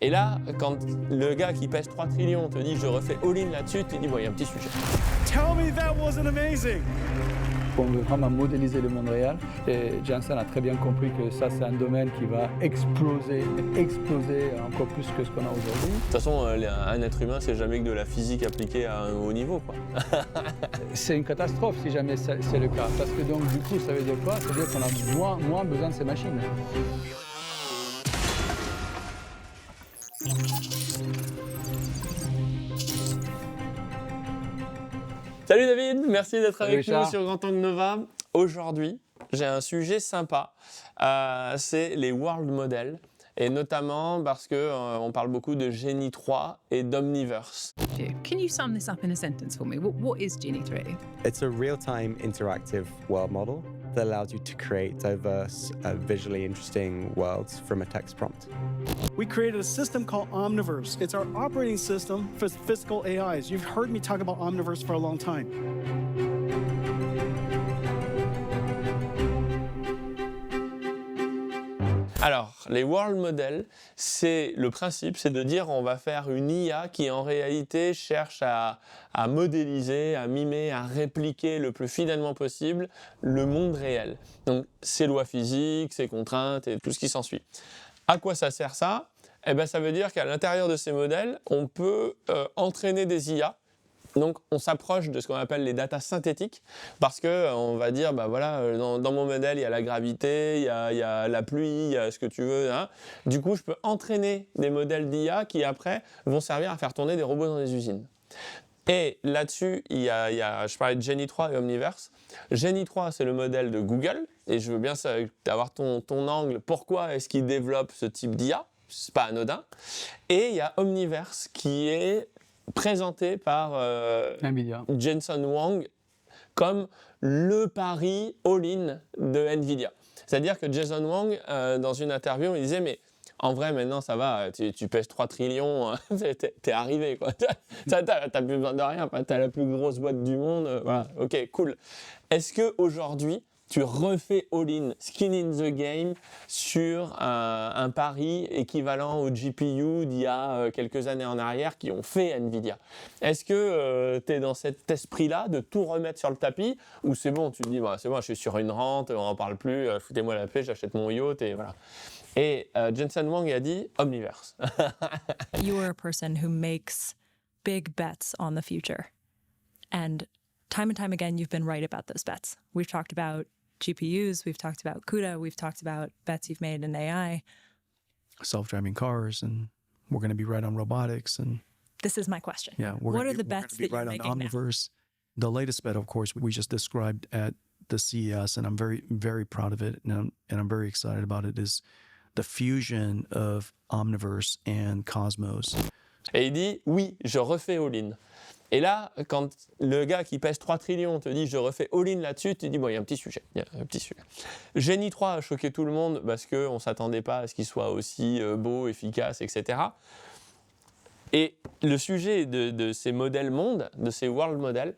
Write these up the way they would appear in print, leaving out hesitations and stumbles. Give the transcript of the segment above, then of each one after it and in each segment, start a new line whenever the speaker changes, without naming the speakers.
Et là, quand le gars qui pèse 3 trillions te dit je refais all-in là-dessus, tu dis bon, il y a un petit sujet.
Tell me that wasn't amazing.
On veut vraiment modéliser le monde réel et Jensen a très bien compris que ça c'est un domaine qui va exploser encore plus que ce qu'on a aujourd'hui.
De toute façon, un être humain, c'est jamais que de la physique appliquée à un haut niveau, quoi.
C'est une catastrophe si jamais c'est le cas, parce que donc du coup ça veut dire quoi? Ça veut dire qu'on a moins besoin de ces machines.
Salut David, merci d'être
Salut
avec nous
Richard.
sur Grand Angle Nova. Aujourd'hui, j'ai un sujet sympa, c'est les world models, et notamment parce qu'on parle beaucoup de Genie 3 et d'Omniverse.
Can you sum this up in a sentence for me? What is Genie 3?
It's a real-time interactive world model that allows you to create diverse, visually interesting worlds from a text prompt.
We created a system called Omniverse. It's our operating system for physical AIs. You've heard me talk about Omniverse for a long time.
Alors, les world models, c'est le principe, c'est de dire on va faire une IA qui en réalité cherche à modéliser, à mimer, à répliquer le plus fidèlement possible le monde réel. Donc, ses lois physiques, ses contraintes et tout ce qui s'ensuit. À quoi ça sert ça? Eh bien, ça veut dire qu'à l'intérieur de ces modèles, on peut entraîner des IA. Donc, on s'approche de ce qu'on appelle les datas synthétiques parce qu'on va dire, bah voilà, dans mon modèle, il y a la gravité, il y a la pluie, il y a ce que tu veux. Hein. Du coup, je peux entraîner des modèles d'IA qui, après, vont servir à faire tourner des robots dans des usines. Et là-dessus, je parlais de Genie 3 et Omniverse. Genie 3, c'est le modèle de Google. Et je veux bien avoir ton angle. Pourquoi est-ce qu'il développe ce type d'IA? C'est pas anodin. Et il y a Omniverse qui est présenté par
Nvidia.
Jensen Huang comme le pari all-in de Nvidia. C'est-à-dire que Jensen Huang, dans une interview, il disait mais en vrai maintenant ça va, tu pèses 3 trillions, t'es arrivé quoi. T'as plus besoin de rien, t'as la plus grosse boîte du monde, voilà, ok, cool. Est-ce qu'aujourd'hui, tu refais all-in, skin in the game sur un pari équivalent au GPU d'il y a quelques années en arrière qui ont fait Nvidia. Est-ce que tu es dans cet esprit-là de tout remettre sur le tapis ou c'est bon, tu te dis bah, c'est bon, je suis sur une rente, on n'en parle plus, foutez-moi la paix, j'achète mon yacht et voilà. Et Jensen Huang a dit Omniverse.
You are a person who makes big bets on the future. And time again, you've been right about those bets. We've talked about GPUs, we've talked about CUDA, we've talked about bets you've made in AI.
Self-driving cars, and we're going to be right on robotics. And
This is my question.
yeah,
What are the bets that
right
you're
on
making now?
Omniverse. The latest bet, of course, we just described at the CES, and I'm very, very proud of it, and I'm very excited about it, is the fusion of Omniverse and Cosmos.
Et il dit oui, je refais all-in. Et là, quand le gars qui pèse 3 trillions te dit je refais all-in là-dessus, tu dis bon, il y a un petit sujet. Genie 3 a choqué tout le monde parce qu'on ne s'attendait pas à ce qu'il soit aussi beau, efficace, etc. Et le sujet de ces modèles mondes, de ces world models,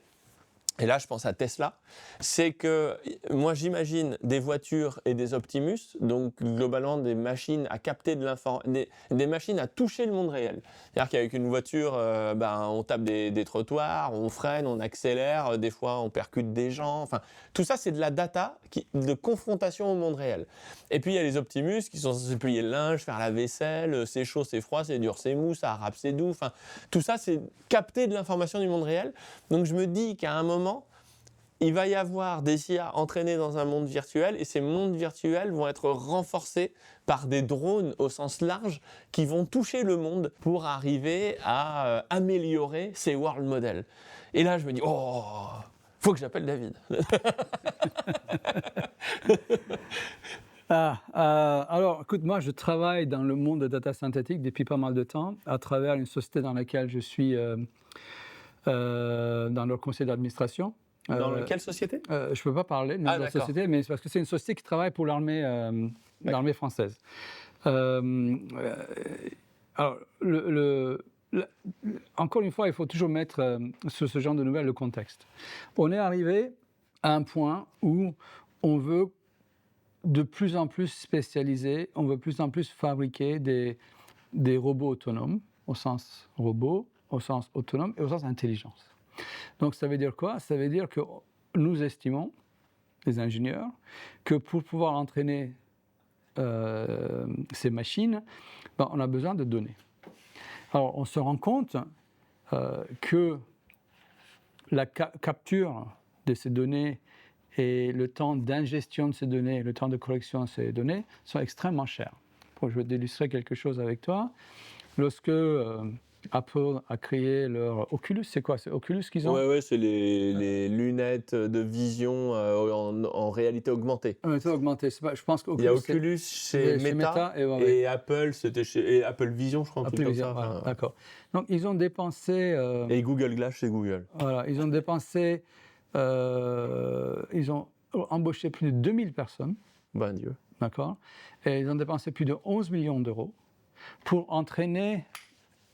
et là je pense à Tesla, c'est que moi j'imagine des voitures et des Optimus, donc globalement des machines à capter de l'information, des machines à toucher le monde réel. C'est-à-dire qu'avec une voiture, on tape des trottoirs, on freine, on accélère, des fois on percute des gens, enfin tout ça c'est de la data de confrontation au monde réel. Et puis il y a les Optimus qui sont censés plier le linge, faire la vaisselle, c'est chaud, c'est froid, c'est dur, c'est mou, ça râpe, c'est doux, enfin tout ça c'est capter de l'information du monde réel. Donc je me dis qu'à un moment, il va y avoir des IA entraînées dans un monde virtuel et ces mondes virtuels vont être renforcés par des drones au sens large qui vont toucher le monde pour arriver à améliorer ces world models. Et là, je me dis, oh, faut que j'appelle David.
Alors, écoute, moi, je travaille dans le monde de data synthétique depuis pas mal de temps, à travers une société dans laquelle je suis dans leur conseil d'administration.
Dans quelle société?
Je ne peux pas parler de la société, mais c'est parce que c'est une société qui travaille pour l'armée française. Alors, encore une fois, il faut toujours mettre sur ce genre de nouvelles le contexte. On est arrivé à un point où on veut de plus en plus spécialiser, on veut de plus en plus fabriquer des des robots autonomes, au sens robot, au sens autonome et au sens intelligence. Donc ça veut dire quoi? Ça veut dire que nous estimons, les ingénieurs, que pour pouvoir entraîner ces machines, on a besoin de données. Alors on se rend compte que la capture de ces données et le temps d'ingestion de ces données, le temps de collection de ces données sont extrêmement chers. Bon, je vais t'illustrer quelque chose avec toi. Lorsque Apple a créé leur Oculus, c'est quoi? C'est Oculus qu'ils ont?
Ouais, c'est les lunettes de vision en réalité augmentée.
C'est augmenté. Je pense
Il y a
qu'Oculus,
Oculus chez Meta,
et
et Apple, c'était chez Apple Vision, je crois, un truc comme ça.
voilà,
Enfin,
d'accord. Donc ils ont dépensé.
et Google Glass chez Google.
Voilà, ils ont dépensé. Ils ont embauché plus de 2000 personnes.
Ben Dieu.
D'accord. Et ils ont dépensé plus de 11 millions d'euros pour entraîner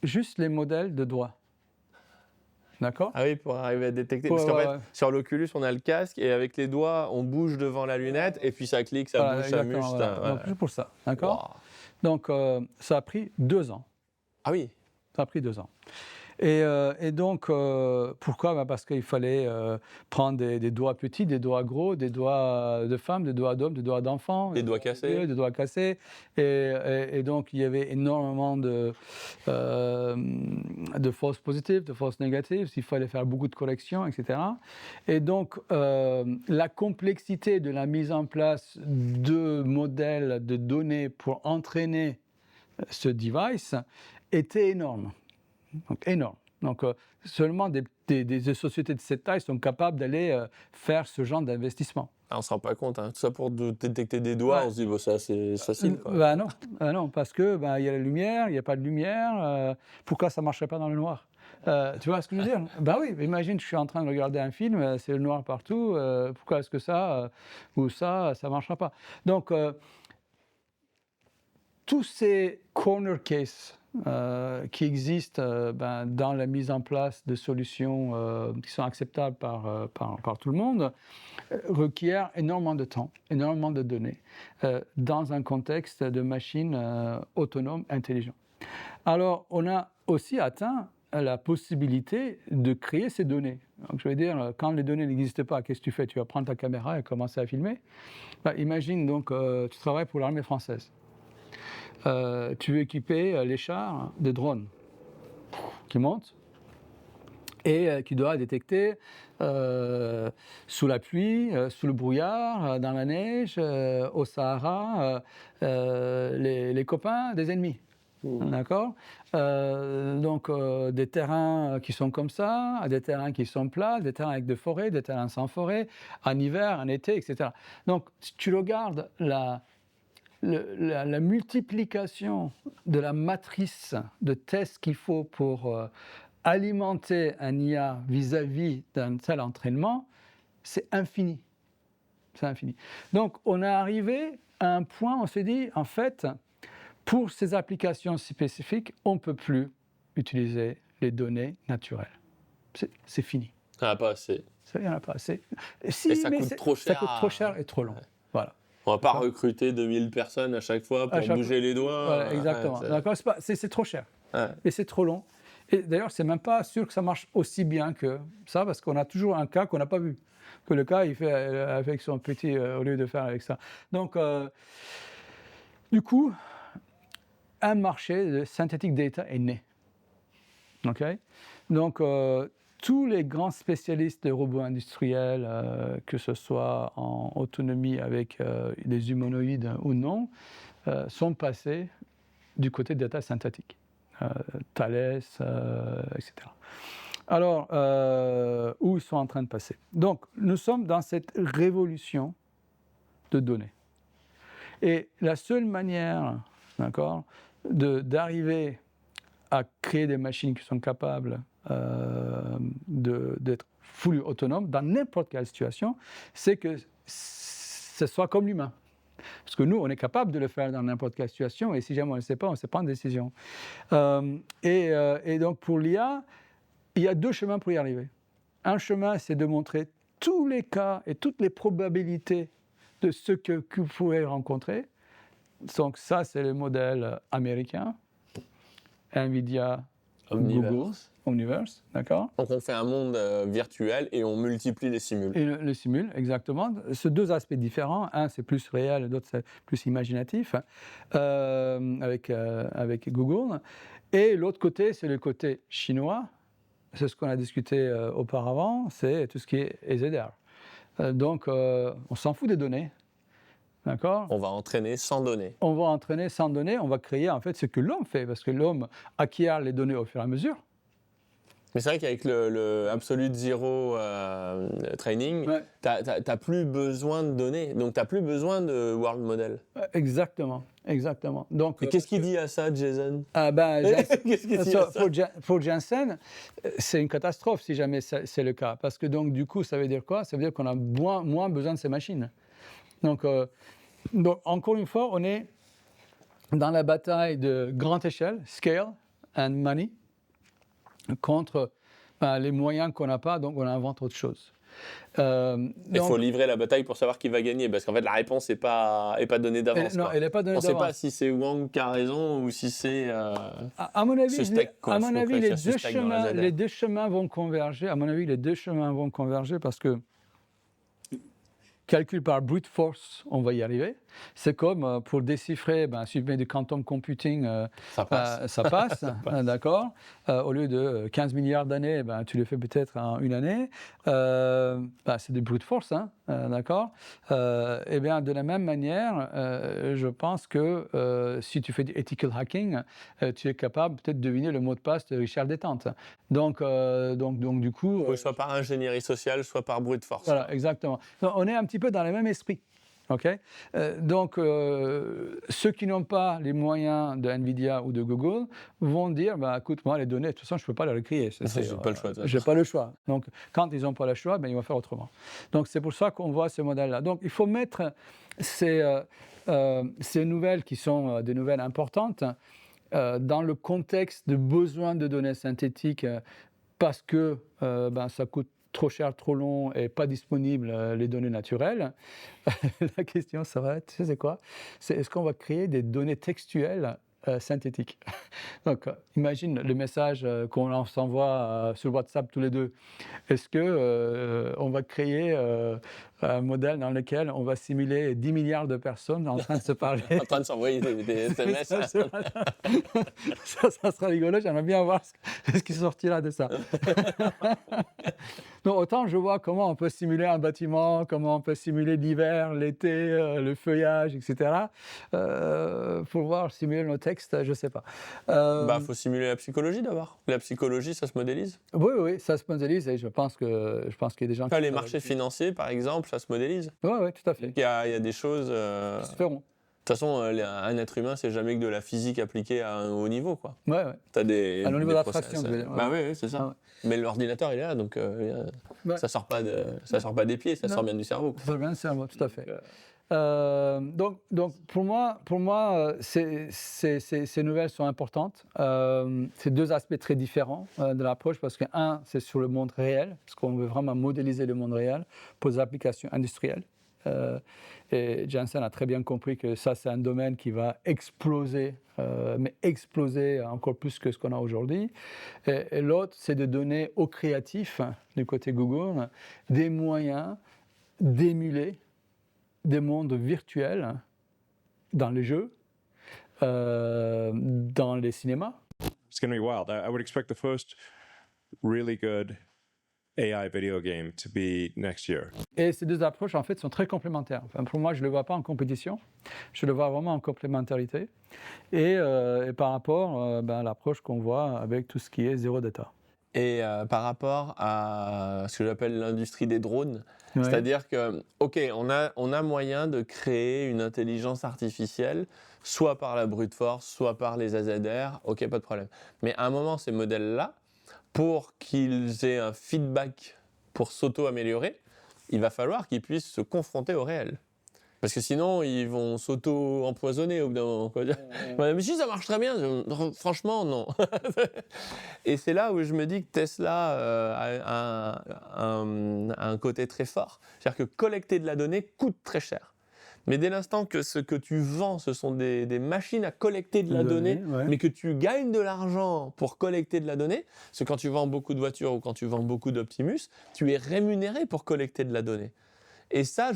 juste les modèles de doigts. D'accord?
Ah oui, pour arriver à détecter.
Ouais,
Parce qu'en
ouais,
fait,
ouais.
sur l'Oculus, on a le casque et avec les doigts, on bouge devant la lunette et puis ça clique, ça
Voilà,
bouge, ça
exactement,
mue.
voilà.
Voilà.
Donc, juste pour ça. D'accord?
Wow.
Donc, ça a pris 2 ans.
Ah oui.
Ça a pris 2 ans. Et donc, pourquoi? Parce qu'il fallait prendre des doigts petits, des doigts gros, des doigts de femmes, des doigts d'hommes, des doigts d'enfants.
Des doigts cassés.
Des doigts cassés. Et donc, il y avait énormément de fausses positives, de fausses négatives. Il fallait faire beaucoup de collections, etc. Et donc, la complexité de la mise en place de modèles de données pour entraîner ce device était énorme. Donc, énorme. Donc, seulement des sociétés de cette taille sont capables d'aller faire ce genre d'investissement.
Ah, on ne se rend pas compte. Hein. Tout ça pour détecter des doigts,
Ouais.
on se dit, bon, ça, c'est facile. Quoi.
Non, parce que il y a la lumière, il n'y a pas de lumière. Pourquoi ça ne marcherait pas dans le noir? Tu vois ce que je veux dire? Oui, imagine, je suis en train de regarder un film, c'est le noir partout. Pourquoi est-ce que ça ou ça ne marchera pas? Donc, tous ces corner cases qui existent dans la mise en place de solutions qui sont acceptables par tout le monde requièrent énormément de temps, énormément de données dans un contexte de machines autonomes intelligentes. Alors, on a aussi atteint la possibilité de créer ces données. Donc, je veux dire, quand les données n'existent pas, qu'est-ce que tu fais? Tu vas prendre ta caméra et commencer à filmer. Imagine donc, tu travailles pour l'armée française. Tu veux équiper les chars de drones qui montent et qui doivent détecter sous la pluie, sous le brouillard, dans la neige, au Sahara, les copains des ennemis. D'accord? Donc des terrains qui sont comme ça, des terrains qui sont plats, des terrains avec des forêts, des terrains sans forêt, en hiver, en été, etc. Donc si tu regardes la multiplication de la matrice de tests qu'il faut pour alimenter un IA vis-à-vis d'un tel entraînement, c'est infini. C'est infini. Donc, on est arrivé à un point où on s'est dit, en fait, pour ces applications spécifiques, on ne peut plus utiliser les données naturelles. C'est fini.
Il n'y en a pas assez.
Il n'y en a pas assez.
Et ça coûte trop cher.
Ça coûte trop cher et trop long.
Ouais.
Voilà.
On ne va pas recruter 2000 personnes à chaque fois pour bouger les doigts.
Voilà, exactement.
Ouais,
c'est trop cher.
Ouais.
Et c'est trop long. Et d'ailleurs, c'est même pas sûr que ça marche aussi bien que ça, parce qu'on a toujours un cas qu'on n'a pas vu. Que le cas, il fait avec son petit, au lieu de faire avec ça. Donc, du coup, un marché de synthetic data est né. OK? Donc, tous les grands spécialistes de robots industriels, que ce soit en autonomie avec des humanoïdes ou non, sont passés du côté de data synthétique. Thales, etc. Alors, où ils sont en train de passer? Donc, nous sommes dans cette révolution de données. Et la seule manière, d'accord, d'arriver à créer des machines qui sont capables d'être fully autonomes dans n'importe quelle situation, c'est que ce soit comme l'humain. Parce que nous, on est capable de le faire dans n'importe quelle situation, et si jamais on ne le sait pas, on ne sait pas en décision. Et donc, pour l'IA, il y a 2 chemins pour y arriver. Un chemin, c'est de montrer tous les cas et toutes les probabilités de ce que vous pouvez rencontrer. Donc ça, c'est le modèle américain. NVIDIA,
Omniverse.
Google, Omniverse, d'accord?
Donc on fait un monde virtuel et on multiplie les simules.
Et le simule, exactement. Ce deux aspects différents, un c'est plus réel, l'autre c'est plus imaginatif, avec Google. Et l'autre côté, c'est le côté chinois. C'est ce qu'on a discuté auparavant, c'est tout ce qui est EZR. Donc, on s'en fout des données, d'accord?
On va entraîner sans données.
On va entraîner sans données, on va créer en fait ce que l'homme fait, parce que l'homme acquiert les données au fur et à mesure.
Mais c'est vrai qu'avec le Absolute Zero Training,
Ouais.
t'as plus besoin de données. Donc t'as plus besoin de World Model.
Exactement, exactement. Donc,
Et qu'est-ce qu'il dit à ça, Jason?
ah ben,
Qu'est-ce qu'il dit à ça?
pour Jensen, c'est une catastrophe si jamais c'est le cas. Parce que donc, du coup, ça veut dire quoi? Ça veut dire qu'on a moins besoin de ces machines. Donc, encore une fois, on est dans la bataille de grande échelle, scale and money, contre les moyens qu'on n'a pas, donc on invente autre chose.
Il faut livrer la bataille pour savoir qui va gagner, parce qu'en fait la réponse n'est pas donnée d'avance.
Non,
quoi.
elle n'est pas donnée
On ne sait
d'avance.
pas si c'est Wang qui a raison ou si c'est
À mon avis,
ce steak, quoi. Faut
les
écrire ce steak dans la ZR.
les deux chemins vont converger. À mon avis, les deux chemins vont converger parce que calcul par brute force, on va y arriver. C'est comme pour déchiffrer, si tu mets du quantum computing,
ça passe.
ça passe, d'accord. Au lieu de 15 milliards d'années, tu le fais peut-être en une année. C'est du brute force, d'accord. Et bien, de la même manière, je pense que si tu fais du ethical hacking, tu es capable peut-être de deviner le mot de passe de Richard Détente. Donc du coup...
soit par ingénierie sociale, soit par brute force.
Voilà, exactement. Donc, on est un petit peu dans le même esprit. Okay? Donc, ceux qui n'ont pas les moyens de NVIDIA ou de Google vont dire, écoute, moi, les données, de toute façon, je ne peux pas les recréer.
J'ai pas le choix.
J'ai pas le choix. Donc, quand ils n'ont pas le choix, ils vont faire autrement. Donc, c'est pour ça qu'on voit ce modèle-là. Donc, il faut mettre ces nouvelles qui sont des nouvelles importantes dans le contexte de besoin de données synthétiques parce que ça coûte trop cher, trop long et pas disponible les données naturelles. La question, ça va être, c'est quoi? C'est est-ce qu'on va créer des données textuelles synthétiques? Donc, imagine le message qu'on s'envoie sur WhatsApp tous les deux. Est-ce que on va créer un modèle dans lequel on va simuler 10 milliards de personnes en train de se parler?
En train de s'envoyer des SMS.
ça sera rigolo, j'aimerais bien voir ce qui sortira de ça. Donc, autant je vois comment on peut simuler un bâtiment, comment on peut simuler l'hiver, l'été, le feuillage, etc. Pour voir simuler nos textes, je ne sais pas.
Faut simuler la psychologie d'abord. La psychologie, ça se modélise.
Oui, ça se modélise et je pense qu'il y a des gens qui...
Les marchés financiers, par exemple, ça se modélise.
Oui, tout à fait.
Il y a des choses...
Qui se feront.
De toute façon, un être humain, c'est jamais que de la physique appliquée à un haut niveau, quoi.
Ouais.
T'as des...
À un niveau
des
d'abstraction,
process.
je veux dire.
Oui, c'est ça.
Ah ouais.
Mais l'ordinateur, il est là, donc
Ouais.
ça sort pas des pieds, ça
Non.
sort bien du cerveau.
Ça bien le cerveau, tout à fait. Donc pour moi ces nouvelles sont importantes. C'est deux aspects très différents de l'approche parce que un, c'est sur le monde réel, parce qu'on veut vraiment modéliser le monde réel pour des applications industrielles. Et Jensen a très bien compris que ça, c'est un domaine qui va exploser, mais exploser encore plus que ce qu'on a aujourd'hui. Et l'autre, c'est de donner aux créatifs, du côté Google, des moyens d'émuler des mondes virtuels dans les jeux, dans les cinémas.
It's going to be wild. I would expect the first really good AI video game to be next year.
Et ces deux approches, en fait, sont très complémentaires. Enfin, pour moi, je ne le vois pas en compétition. Je le vois vraiment en complémentarité. Et par rapport à l'approche qu'on voit avec tout ce qui est zéro data.
Et par rapport à ce que j'appelle l'industrie des drones,
Ouais.
c'est-à-dire que, OK, on a moyen de créer une intelligence artificielle, soit par la brute force, soit par les AZR, OK, pas de problème. Mais à un moment, ces modèles-là, pour qu'ils aient un feedback pour s'auto-améliorer, il va falloir qu'ils puissent se confronter au réel. Parce que sinon, ils vont s'auto-empoisonner au bout d'un moment. Quoi. Ouais, mais si ça marche très bien, franchement, non. Et c'est là où je me dis que Tesla a un côté très fort. C'est-à-dire que collecter de la donnée coûte très cher. Mais dès l'instant que ce que tu vends, ce sont des machines à collecter de la donnée,
ouais.
mais que tu gagnes de l'argent pour collecter de la donnée, parce que quand tu vends beaucoup de voitures ou quand tu vends beaucoup d'Optimus, tu es rémunéré pour collecter de la donnée. Et ça,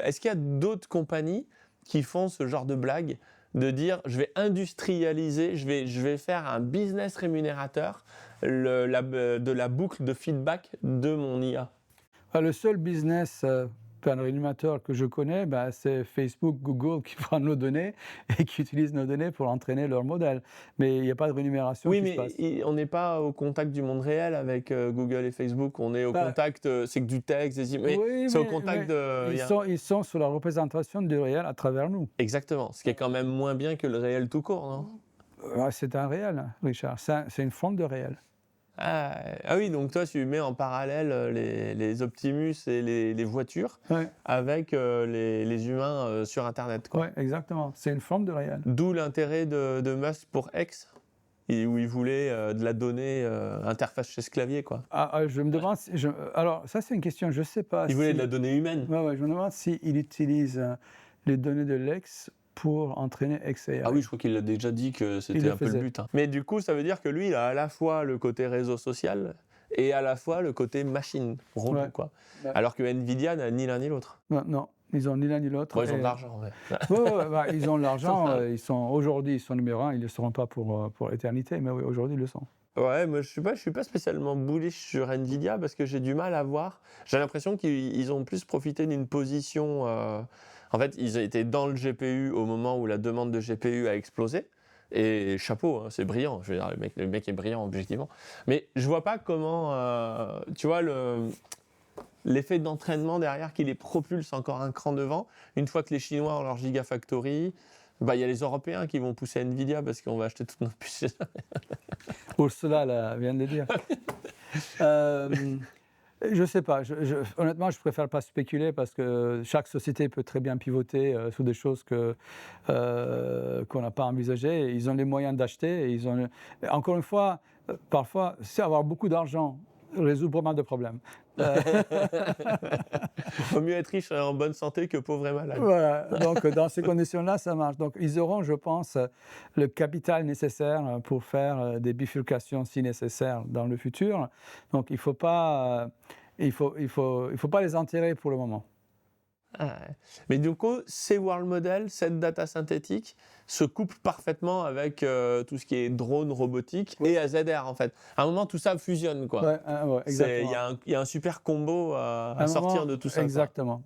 est-ce qu'il y a d'autres compagnies qui font ce genre de blague, de dire je vais industrialiser, je vais faire un business rémunérateur de la boucle de feedback de mon IA?
Le seul business rémunérateur que je connais, c'est Facebook, Google qui prennent nos données et qui utilisent nos données pour entraîner leur modèle. Mais il n'y a pas de rémunération qui se passe.
Oui, mais on n'est pas au contact du monde réel avec Google et Facebook. On est au contact, c'est que du texte, des images.
Oui,
c'est au contact de...
Ils sont sur la représentation du réel à travers nous.
Exactement, ce qui est quand même moins bien que le réel tout court, non?
C'est un réel, Richard. C'est une forme de réel.
Ah oui, donc toi, tu mets en parallèle les Optimus et les voitures avec les humains sur Internet.
Oui, exactement. C'est une forme de réel.
D'où l'intérêt de Musk pour X, où il voulait de la donnée interface chez ce clavier, quoi.
Je me demande... Alors, ça, c'est une question, je ne sais pas.
Il voulait de la donnée humaine.
Ouais, je me demande s'il utilise les données de Lex pour entraîner XAI.
Ah oui, je crois qu'il a déjà dit que c'était un peu le but. Mais du coup, ça veut dire que lui, il a à la fois le côté réseau social et à la fois le côté machine, robot, quoi. Ouais. Alors que Nvidia n'a ni l'un ni l'autre.
Non, ils ont ni l'un ni l'autre.
Bon, ils ont de l'argent,
ils ont de l'argent. Aujourd'hui, ils sont numéro 1. Ils ne le seront pas pour l'éternité, mais oui, aujourd'hui, ils le sont.
Ouais, moi je suis pas spécialement bullish sur Nvidia parce que j'ai du mal à voir. J'ai l'impression qu'ils ont plus profité d'une position. En fait, ils étaient dans le GPU au moment où la demande de GPU a explosé. Et chapeau, hein, c'est brillant. Je veux dire, le mec est brillant objectivement. Mais je vois pas comment, tu vois, l'effet d'entraînement derrière qui les propulse encore un cran devant. Une fois que les Chinois ont leur Gigafactory, il y a les Européens qui vont pousser Nvidia parce qu'on va acheter toutes nos puces.
Ursula là, vient de le dire. Je ne sais pas. Honnêtement, je préfère pas spéculer parce que chaque société peut très bien pivoter sur des choses qu'on n'a pas envisagées. Ils ont les moyens d'acheter. Encore une fois, parfois, c'est avoir beaucoup d'argent résout pas mal de problèmes.
Vaut mieux être riche et en bonne santé que pauvre et malade.
Voilà, donc dans ces conditions-là, ça marche. Donc ils auront, je pense, le capital nécessaire pour faire des bifurcations si nécessaire dans le futur. Donc il faut pas les enterrer pour le moment.
Mais du coup, ces world models, cette data synthétique, se coupent parfaitement avec tout ce qui est drone robotique et AZR en fait. À un moment, tout ça fusionne, quoi.
Ouais, exactement.
Il y a un super combo à sortir de tout ça.
Exactement.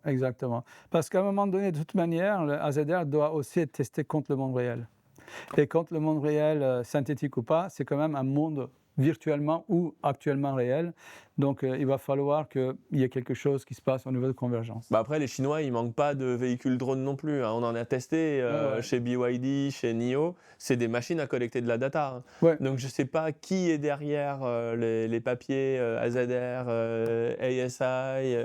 Parce qu'à un moment donné, de toute manière, le AZR doit aussi être testé contre le monde réel. Et contre le monde réel, synthétique ou pas, c'est quand même un monde virtuellement ou actuellement réel. Donc, il va falloir qu'il y ait quelque chose qui se passe au niveau de convergence.
Après, les Chinois, ils ne manquent pas de véhicules drones non plus. Hein. On en a testé chez BYD, chez NIO. C'est des machines à collecter de la data. Hein. Donc, je ne sais pas qui est derrière les papiers AZR, ASI,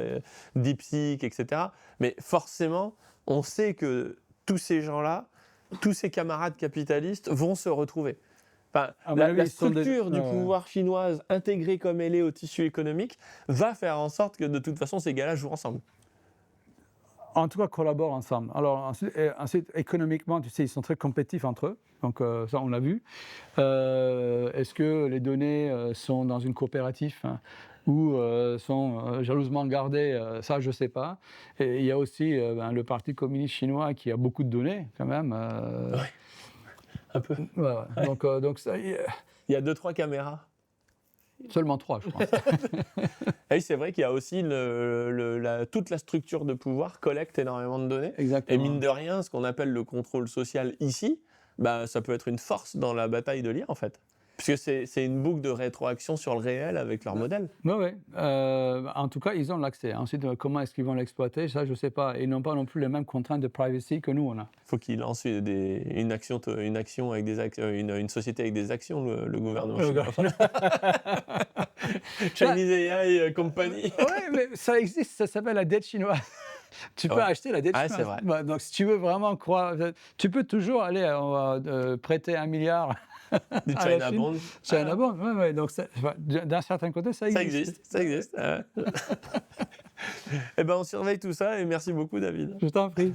DeepSeek, etc. Mais forcément, on sait que tous ces gens-là, tous ces camarades capitalistes vont se retrouver. Enfin, la structure du pouvoir chinoise intégrée comme elle est au tissu économique va faire en sorte que de toute façon ces gars-là jouent ensemble.
En tout cas, collaborent ensemble. Alors ensuite, économiquement, tu sais, ils sont très compétitifs entre eux. Donc ça, on l'a vu. Est-ce que les données sont dans une coopérative ou sont jalousement gardées? Ça, je ne sais pas. Et il y a aussi le Parti communiste chinois qui a beaucoup de données quand même.
Oui. Un peu.
Ouais. Donc ça,
il y a 2-3 caméras.
Seulement 3, je pense.
Et c'est vrai qu'il y a aussi toute la structure de pouvoir collecte énormément de données.
Exactement.
Et mine de rien, ce qu'on appelle le contrôle social ici, ça peut être une force dans la bataille de l'IA en fait. Puisque c'est une boucle de rétroaction sur le réel avec leur modèle.
Oui. En tout cas, ils ont l'accès. Ensuite, comment est-ce qu'ils vont l'exploiter? Ça, je ne sais pas. Ils n'ont pas non plus les mêmes contraintes de privacy que nous, on a.
Il faut qu'ils lancent une action avec des actions, une société avec des actions, le gouvernement chinois. Chinese AI Company.
Oui, mais ça existe. Ça s'appelle la dette chinoise. Tu peux acheter la dette chinoise.
C'est vrai.
Donc, si tu veux vraiment croire, tu peux toujours aller prêter 1 milliard.
Du China Bond.
China Bond, oui. Donc, d'un certain côté, ça existe.
Ça existe. Eh ben, on surveille tout ça et merci beaucoup, David.
Je t'en prie.